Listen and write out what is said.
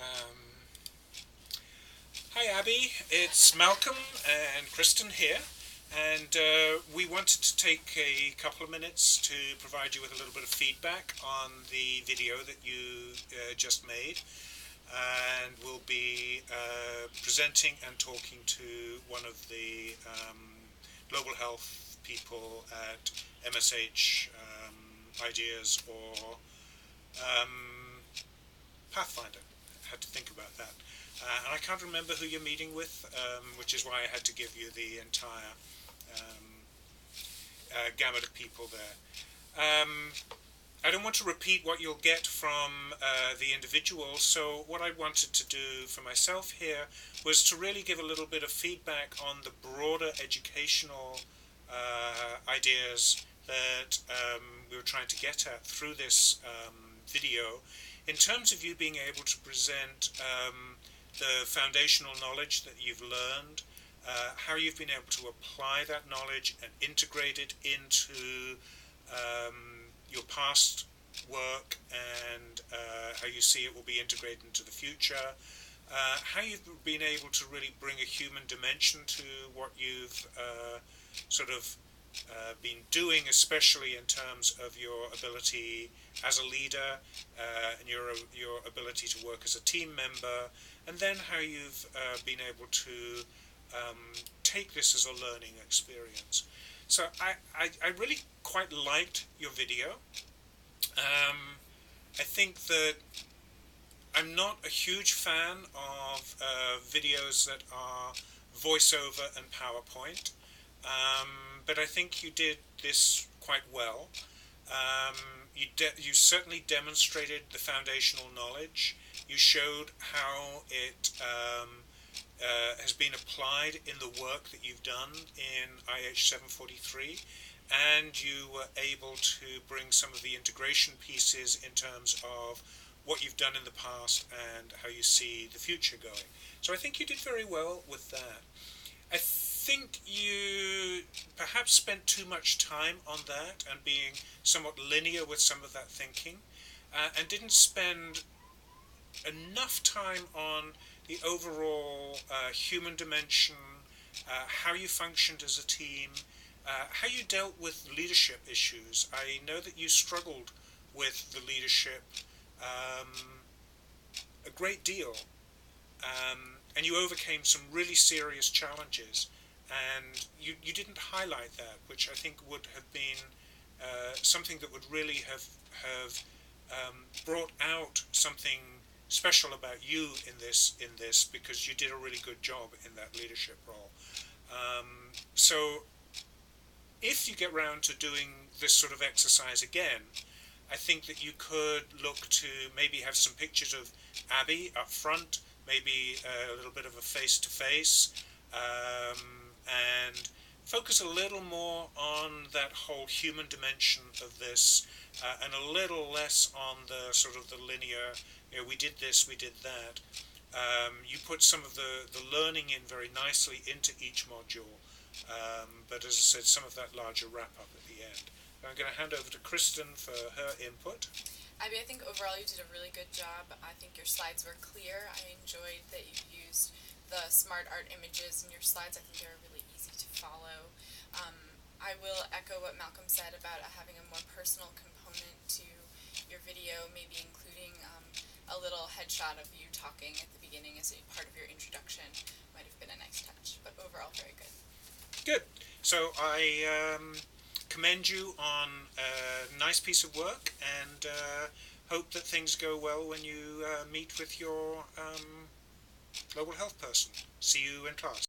Um, Hi Abby, it's Malcolm and Kristen here, and we wanted to take a couple of minutes to provide you with a little bit of feedback on the video that you just made, and we'll be presenting and talking to one of the global health people at MSH Ideas or um, Pathfinder. I had to think about that. And I can't remember who you're meeting with, which is why I had to give you the entire um, gamut of people there. I don't want to repeat what you'll get from the individual, so what I wanted to do for myself here was to really give a little bit of feedback on the broader educational ideas that we were trying to get at through this video, in terms of you being able to present the foundational knowledge that you've learned, how you've been able to apply that knowledge and integrate it into your past work, and how you see it will be integrated into the future, how you've been able to really bring a human dimension to what you've been doing, especially in terms of your ability as a leader, and your ability to work as a team member, and then how you've been able to take this as a learning experience. So I really quite liked your video. I think that I'm not a huge fan of videos that are voiceover and PowerPoint, but I think you did this quite well. You certainly demonstrated the foundational knowledge. You showed how it has been applied in the work that you've done in IH 743, and you were able to bring some of the integration pieces in terms of what you've done in the past and how you see the future going. So I think you did very well with that. I think you perhaps spent too much time on that and being somewhat linear with some of that thinking, and didn't spend enough time on the overall human dimension, how you functioned as a team, how you dealt with leadership issues. I know that you struggled with the leadership a great deal, and you overcame some really serious challenges, and you didn't highlight that, which I think would have been something that would really have brought out something special about you in this, because you did a really good job in that leadership role. So if you get round to doing this sort of exercise again, I think that you could look to maybe have some pictures of Abby up front, maybe a little bit of a face-to-face, and focus a little more on that whole human dimension of this, and a little less on the sort of the linear, we did this, we did that. You put some of the learning in very nicely into each module, but as I said, some of that larger wrap-up at the end. I'm going to hand over to Kristen for her input. Abby, I think overall you did a really good job. I think your slides were clear. I enjoyed that you used the smart art images in your slides. I think they were really easy to follow. I will echo what Malcolm said about having a more personal component to your video, maybe including a little headshot of you talking at the beginning as a part of your introduction. Might have been a nice touch, but overall very good. Good. So I commend you on a nice piece of work, and hope that things go well when you meet with your global health person. See you in class.